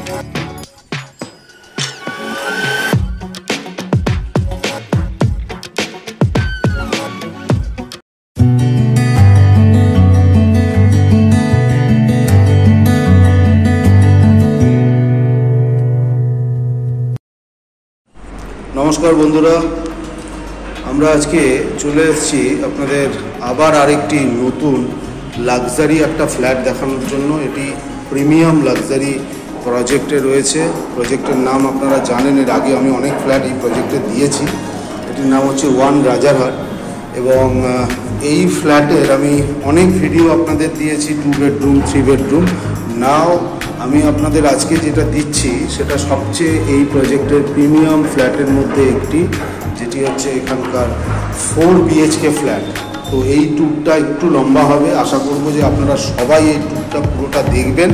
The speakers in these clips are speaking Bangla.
নমস্কার বন্ধুরা, আমরা আজকে চলে এসেছি আপনাদের আবার আরেকটি নতুন লাক্সারি একটা ফ্ল্যাট দেখানোর জন্য। এটি প্রিমিয়াম লাক্সারি প্রজেক্টে রয়েছে। প্রজেক্টের নাম আপনারা জানেন, এর আগে আমি অনেক ফ্ল্যাট এই প্রজেক্টে দিয়েছি। এটির নাম হচ্ছে ওয়ান রাজারহাট এবং এই ফ্ল্যাটের আমি অনেক ভিডিও আপনাদের দিয়েছি, 2 বেডরুম 3 বেডরুম। নাও আমি আপনাদের আজকে যেটা দিচ্ছি সেটা সবচেয়ে এই প্রজেক্টের প্রিমিয়াম ফ্ল্যাটের মধ্যে একটি, যেটি হচ্ছে এখানকার 4 BHK ফ্ল্যাট। তো এই ট্যুরটা একটু লম্বা হবে, আশা করব যে আপনারা সবাই এই ট্যুরটা পুরোটা দেখবেন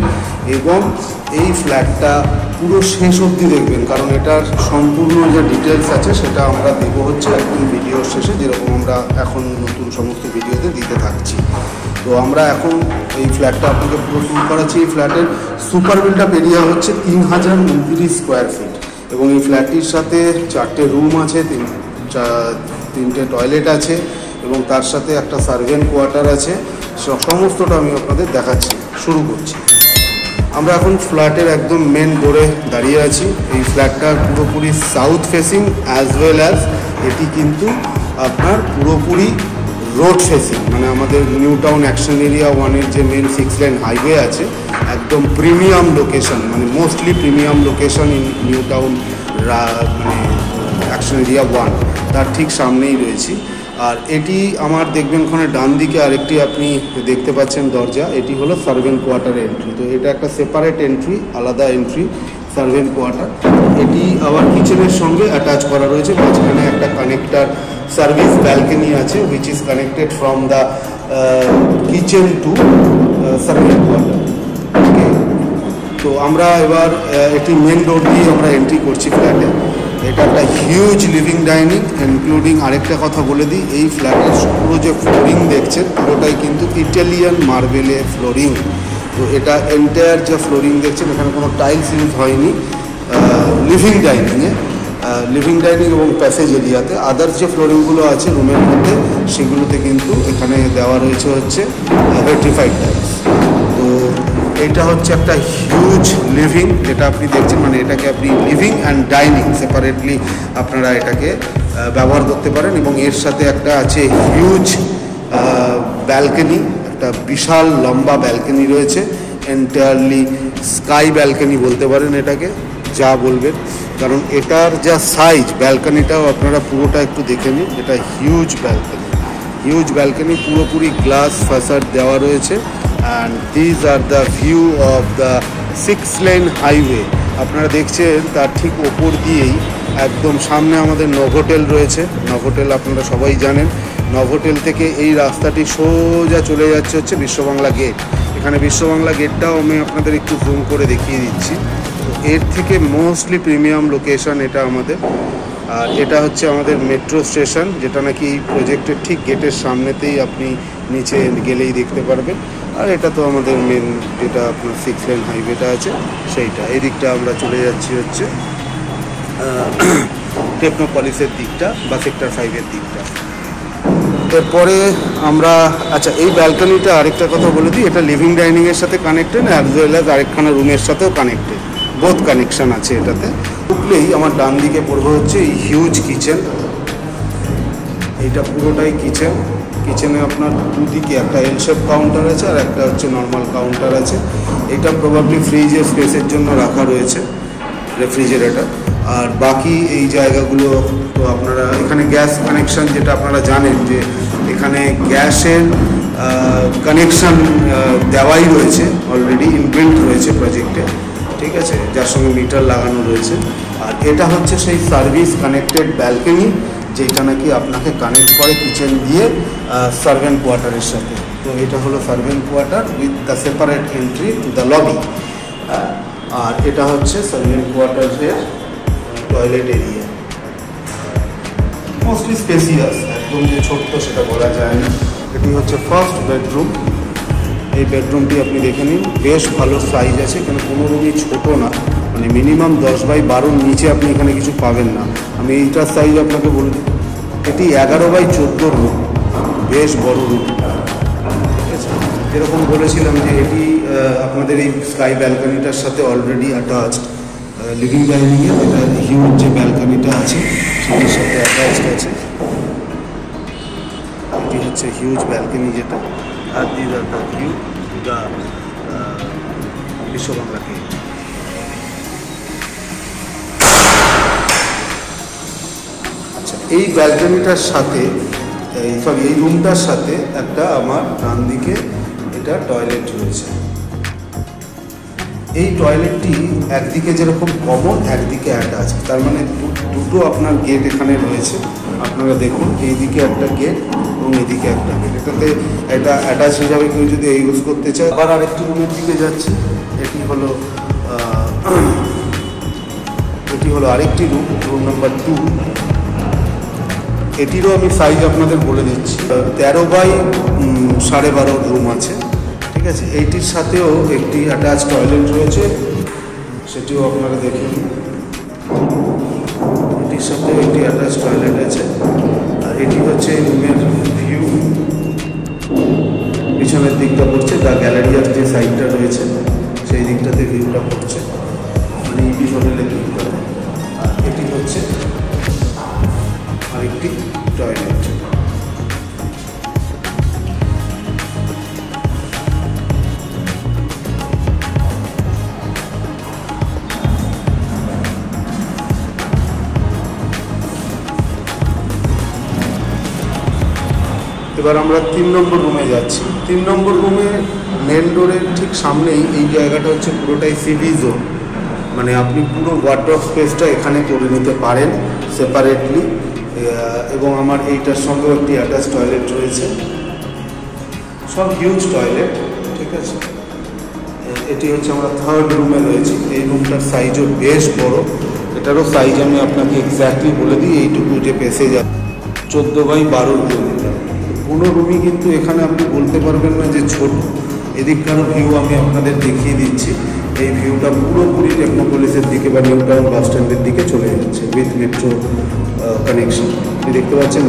এবং এই ফ্ল্যাটটা পুরো শেষ অবধি দেখবেন, কারণ এটার সম্পূর্ণ যে ডিটেলস আছে সেটা আমরা দেবো হচ্ছে একদম ভিডিওর শেষে, যেরকম আমরা এখন নতুন সমস্ত ভিডিওতে দিতে থাকছি। তো আমরা এখন এই ফ্ল্যাটটা আপনাকে পুরো ট্যুর করাচ্ছি। এই ফ্ল্যাটের সুপার বিল্টআপ এরিয়া হচ্ছে 3029 স্কোয়ার ফিট এবং এই ফ্ল্যাটটির সাথে 4টে রুম আছে, 3টে টয়লেট আছে এবং তার সাথে একটা সার্ভেন্ট কোয়ার্টার আছে। সমস্তটা আমি আপনাদের দেখাচ্ছি। শুরু করছি। আমরা এখন ফ্ল্যাটের একদম মেন ডোরে দাঁড়িয়ে আছি। এই ফ্ল্যাটটা পুরোপুরি south facing as well as এটি কিন্তু আপনার পুরোপুরি রোড ফেসিং, মানে আমাদের নিউ টাউন অ্যাকশন এরিয়া 1-এর যে মেন 6 লেন হাইওয়ে আছে, একদম প্রিমিয়াম লোকেশন, মানে mostly premium location in new town মানে অ্যাকশন এরিয়া 1, তার ঠিক সামনেই রয়েছি। আর এটি আমার দেখবেন ওখানে ডান দিকে আরেকটি আপনি দেখতে পাচ্ছেন দরজা, এটি হলো সার্ভেন্ট কোয়ার্টার এন্ট্রি। তো এটা একটা সেপারেট এন্ট্রি, আলাদা এন্ট্রি সার্ভেন্ট কোয়ার্টার। এটি আবার কিচেনের সঙ্গে অ্যাটাচ করা রয়েছে। মাঝখানে একটা কানেক্টার সার্ভিস ব্যালকনি আছে, which is connected from the kitchen to servant quarter. তো আমরা এবার এটি মেন ডোর দিয়ে আমরা এন্ট্রি করছি ফ্ল্যাটে। এটা একটা হিউজ লিভিং ডাইনিং ইনক্লুডিং, আরেকটা কথা বলে দিই, এই ফ্ল্যাটের পুরো যে ফ্লোরিং দেখছেন পুরোটাই কিন্তু ইটালিয়ান মার্বেলের ফ্লোরিং। তো এটা এন্টায়ার যে ফ্লোরিং দেখছেন এখানে কোনো টাইলস ইউজ হয়নি লিভিং ডাইনিং এবং প্যাসেজ এরিয়াতে। আদার্স যে ফ্লোরিংগুলো আছে রুমের মধ্যে সেগুলোতে কিন্তু এখানে দেওয়া রয়েছে হচ্ছে ভেট্রিফাইড টাইলস। তো এটা হচ্ছে একটা হিউজ লিভিং, যেটা আপনি দেখছেন, মানে এটাকে আপনি লিভিং অ্যান্ড ডাইনিং সেপারেটলি আপনারা এটাকে ব্যবহার করতে পারেন। এবং এর সাথে একটা আছে হিউজ ব্যালকনি, একটা বিশাল লম্বা ব্যালকনি রয়েছে, এন্টায়ারলি স্কাই ব্যালকনি বলতে পারেন এটাকে, যা বলবেন, কারণ এটার যা সাইজ, ব্যালকনিটাও আপনারা পুরোটা একটু দেখে নিন। এটা হিউজ ব্যালকনি, পুরোপুরি গ্লাস ফ্যাসাড দেওয়া রয়েছে। And these are the view of the 6 lane highway. আপনারা দেখছেন তার ঠিক ওপর দিয়েই একদম সামনে আমাদের নভোটেল রয়েছে। নভোটেল আপনারা সবাই জানেন। নভোটেল থেকে এই রাস্তাটি সোজা চলে যাচ্ছে হচ্ছে বিশ্ববাংলা গেট। এখানে বিশ্ববাংলা গেটটাও আমি আপনাদের একটু জুম করে দেখিয়ে দিচ্ছি। এর থেকে মোস্টলি প্রিমিয়াম লোকেশন এটা আমাদের। আর এটা হচ্ছে আমাদের মেট্রো স্টেশন, যেটা নাকি এই প্রজেক্টের ঠিক গেটের সামনেতেই আপনি নিচে গেলেই দেখতে পারবেন। আর এটা তো আমাদের মেন যেটা আপনার 6 লেন হাইওয়েটা আছে সেইটা। এই দিকটা আমরা চলে যাচ্ছি হচ্ছে টেকনোপলিসের দিকটা বা সেক্টর 5-এর দিকটা। এরপরে আমরা এই ব্যালকনিটা আরেকটা কথা বলে দিই, এটা লিভিং ডাইনিংয়ের সাথে কানেক্টেড অ্যাজ ওয়েল অ্যাজ আরেকখানা রুমের সাথেও কানেক্টেড, বোথ কানেকশান আছে এটাতে। ঢুকলেই আমার ডান দিকে পড়বে হচ্ছে এই হিউজ কিচেন। এইটা পুরোটাই কিচেনে আপনার দুদিকে একটা এল শেপ কাউন্টার আছে আর একটা হচ্ছে নর্মাল কাউন্টার আছে। এটা প্রবাবলি ফ্রিজের স্পেসের জন্য রাখা রয়েছে, রেফ্রিজারেটর। আর বাকি এই জায়গাগুলো তো আপনারা, এখানে গ্যাস কানেকশান, যেটা আপনারা জানেন যে এখানে গ্যাসের কানেকশান দেওয়াই রয়েছে, অলরেডি ইনবিল্ট রয়েছে প্রজেক্টে, ঠিক আছে, যার সঙ্গে মিটার লাগানো রয়েছে। আর এটা হচ্ছে সেই সার্ভিস কানেক্টেড ব্যালকনি, যেটা নাকি আপনাকে কানেক্ট করে কিচেন দিয়ে সার্ভেন্ট কোয়ার্টারের সাথে। তো এটা হলো servant quarter with the separate entry to the lobby. আর এটা হচ্ছে সার্ভেন্ট কোয়ার্টারের টয়লেট এরিয়া, মোস্টলি স্পেসিয়াস, একদম যে ছোট্ট সেটা বলা যায় না। এটি হচ্ছে ফার্স্ট বেডরুম। এই বেডরুমটি আপনি দেখে নিন, বেশ ভালো সাইজ আছে, এখানে কোনো রুমই ছোটো না, মানে মিনিমাম 10x12 নিচে আপনি এখানে কিছু পাবেন না। আমি এইটার সাইজ আপনাকে বলে দিই, এটি 11x14 রুম, বেশ বড় রুম। ঠিক আছে, যেরকম বলেছিলাম যে এটি আপনাদের এই স্কাই ব্যালকনিটার সাথে অলরেডি অ্যাটাচড। লিভিং ডাইনিংয়ে এটা হিউজ যে ব্যালকনিটা আছে সেটির সাথে অ্যাটাচড আছে। এটি হচ্ছে হিউজ ব্যালকনি, যেটা আর this are the view the বিশ্ববাংলাকে। আচ্ছা, এই ব্যালকনিটার সাথে এই রুমটার সাথে একটা আমার ডান দিকে এটা টয়লেট রয়েছে। এই টয়লেটটি একদিকে যেরকম কমন, একদিকে অ্যাটাচ, তার মানে দুটো আপনার গেট এখানে রয়েছে। আপনারা দেখুন, এই দিকে একটা গেট এবং এদিকে একটা গেট, এটাতে এটা অ্যাটাচ হিসাবে কেউ যদি ইউজ করতে চায়। আবার আরেকটি রুমের দিকে যাচ্ছি, এটি হলো আরেকটি রুম, রুম নাম্বার 2। এটিরও আমি সাইজ আপনাদের বলে দিচ্ছি, 13x12.5 রুম আছে। ঠিক আছে, এইটির সাথেও একটি অ্যাটাচ টয়লেট রয়েছে, সেটিও আপনারা দেখুন। এটির সাথেও একটি অ্যাটাচ টয়লেট আছে। আর এটি হচ্ছে রুমের ভিউ, পিছনের দিকটা পড়ছে, দ্য গ্যালারিয়ার যে সাইডটা রয়েছে সেই দিকটাতে ভিউটা পড়ছে, মানে ইপি হোটেলের দিকটাতে। আর এটি হচ্ছে আরেকটি টয়লেট। এবার আমরা 3 নম্বর রুমে যাচ্ছি। 3 নম্বর রুমে মেন ডোরের ঠিক সামনেই এই জায়গাটা হচ্ছে পুরোটাই সিভি জোন, মানে আপনি পুরো ওয়ার্ডরোব স্পেসটা এখানে করে নিতে পারেন সেপারেটলি। এবং আমার এইটার সঙ্গেও একটি অ্যাটাচ টয়লেট রয়েছে, সব হিউজ টয়লেট। ঠিক আছে, এটি হচ্ছে আমরা 3rd রুমে রয়েছি। এই রুমটার সাইজও বেশ বড়, এটারও সাইজ আমি আপনাকে এক্স্যাক্টলি বলে দিই, এইটুকু যে পেসে যায় 14x12 রুম। কোনো রুমই কিন্তু এখানে আপনি বলতে পারবেন না যে ছোট। এদিককারও ভিউ আমি আপনাদের দেখিয়ে দিচ্ছি। এই ভিউটা পুরোপুরি টেকনোপলিসের দিকে বা নিউ টাউন বাস স্ট্যান্ডের দিকে চলে যাচ্ছে উইথ মেট্রো কানেকশন। আপনি দেখতে পাচ্ছেন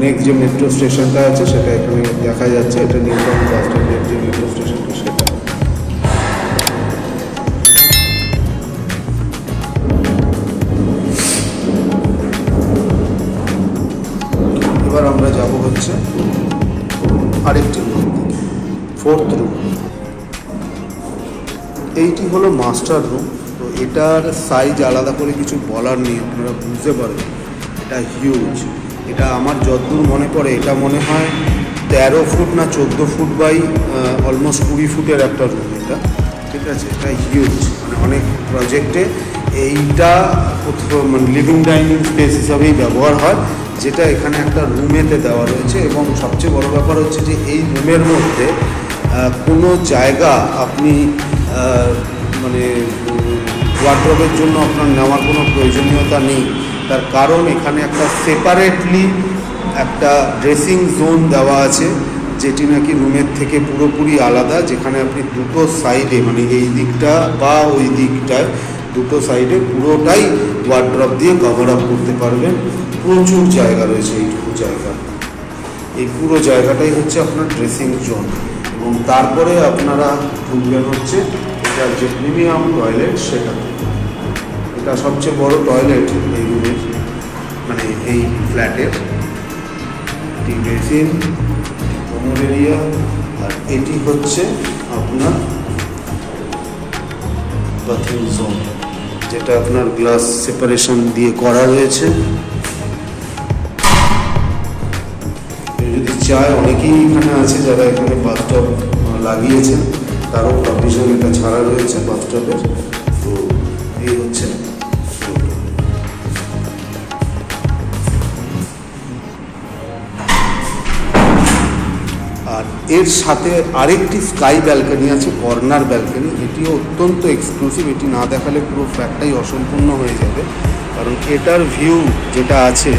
নেক্সট যে মেট্রো স্টেশনটা আছে সেটা এখানে দেখা যাচ্ছে, এটা নিউ টাউন বাস স্ট্যান্ডের যে মেট্রো স্টেশনটা সেটা। এবার আমরা যাব হচ্ছে আরেকটি রুম, 4th রুম। এইটি হলো মাস্টার রুম। তো এটার সাইজ আলাদা করে কিছু বলার নেই, আপনারা বুঝতে পারবেন এটা হিউজ। এটা আমার যতদূর মনে পড়ে এটা মনে হয় 13 ফুট না 14 ফুট বাই অলমোস্ট 20 ফুটের একটা রুম এটা। ঠিক আছে, এটা হিউজ, মানে অনেক প্রজেক্টে এইটা মানে লিভিং ডাইনিং স্পেস হিসাবেই ব্যবহার হয়, যেটা এখানে একটা রুমেতে দেওয়া রয়েছে। এবং সবচেয়ে বড় ব্যাপার হচ্ছে যে এই রুমের মধ্যে কোনো জায়গা আপনি মানে ওয়ার্ডরোবের জন্য আপনার নেওয়ার কোনো প্রয়োজনীয়তা নেই। তার কারণ এখানে একটা সেপারেটলি একটা ড্রেসিং জোন দেওয়া আছে, যেটি নাকি রুমের থেকে পুরোপুরি আলাদা, যেখানে আপনি দুটো সাইডে, মানে এই দিকটা বা ওই দিকটায় দুটো সাইডে পুরোটাই ওয়ার্ডরোব দিয়ে কভার আপ করতে পারবেন। প্রচুর জায়গা রয়েছে, এইটুকু জায়গা, এই পুরো জায়গাটাই হচ্ছে আপনার ড্রেসিং জোন। এবং তারপরে আপনারা ঢুকবেন হচ্ছে এটার যে প্রিমিয়াম টয়লেট সেটা। এটা সবচেয়ে বড় টয়লেট এই রুমের, মানে এই ফ্ল্যাটের। এটি বেসিন, কমন এরিয়া, আর এটি হচ্ছে আপনার বাথরুম জোন, যেটা আপনার গ্লাস সেপারেশন দিয়ে করা রয়েছে। যদি চায়, অনেকেই এখানে আছে যারা এখানে বাথটব লাগিয়েছেন, তারও প্রভিশন এটা ছাড়া রয়েছে বাথটবের। তো এই হচ্ছে আর এর সাথে আরেকটি স্কাই ব্যালকনি আছে, কর্নার ব্যালকনি। এটিও অত্যন্ত এক্সক্লুসিভ, এটি না দেখালে পুরো ফ্ল্যাটটাই অসম্পূর্ণ হয়ে যাবে, কারণ এটার ভিউ যেটা আছে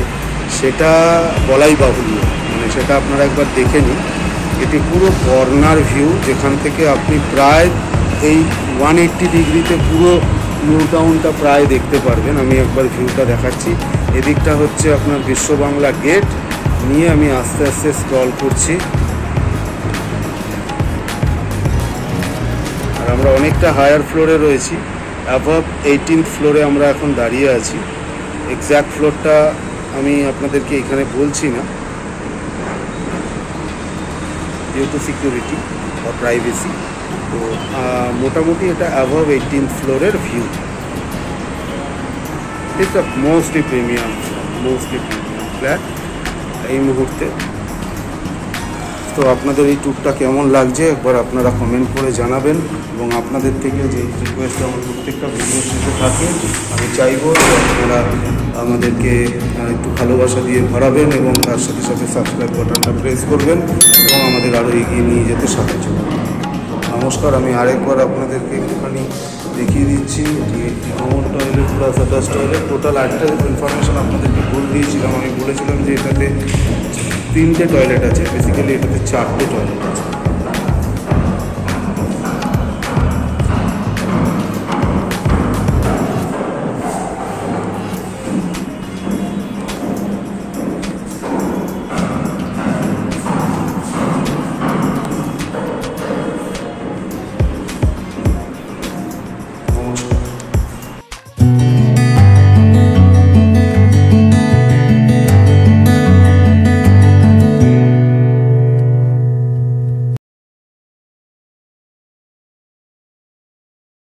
সেটা বলাই বাহুল্য, মানে সেটা আপনারা একবার দেখে নিন। এটি পুরো কর্নার ভিউ, যেখান থেকে আপনি প্রায় এই 180 ডিগ্রিতে পুরো নিউ টাউনটা প্রায় দেখতে পারবেন। আমি একবার ভিউটা দেখাচ্ছি। এদিকটা হচ্ছে আপনার বিশ্ব বাংলা গেট, নিয়ে আমি আস্তে আস্তে স্ক্রল করছি। আর আমরা অনেকটা হায়ার ফ্লোরে রয়েছি, অ্যাভাব 18th ফ্লোরে আমরা এখন দাঁড়িয়ে আছি। এক্স্যাক্ট ফ্লোরটা আমি আপনাদেরকে এখানে বলছি না, ডিউ টু সিকিউরিটি বা প্রাইভেসি। তো মোটামুটি এটা অ্যাভাব 18th ফ্লোরের view. It's a mostly premium flat এই মুহূর্তে। তো আপনাদের এই ট্যুরটা কেমন লাগছে একবার আপনারা কমেন্ট করে জানাবেন। এবং আপনাদের থেকে যে রিকোয়েস্ট আমার প্রত্যেকটা ভিডিও শেষে থাকে, আমি চাইবো যে আপনারা আমাদেরকে একটু ভালোবাসা দিয়ে ভরাবেন এবং তার সাথে সাথে সাবস্ক্রাইব বাটনটা প্রেস করবেন এবং আমাদের আরও এগিয়ে নিয়ে যেতে সাহায্য করবেন। নমস্কার, আমি আরেকবার আপনাদেরকে একটুখানি দেখিয়ে দিচ্ছি। এটি একটি common toilet plus attach toilet. Total 8টা ইনফরমেশান আপনাদেরকে বলে দিয়েছিলাম। আমি বলেছিলাম যে এটাতে 3টে টয়লেট আছে, বেসিক্যালি এটাতে 4টে টয়লেট আছে।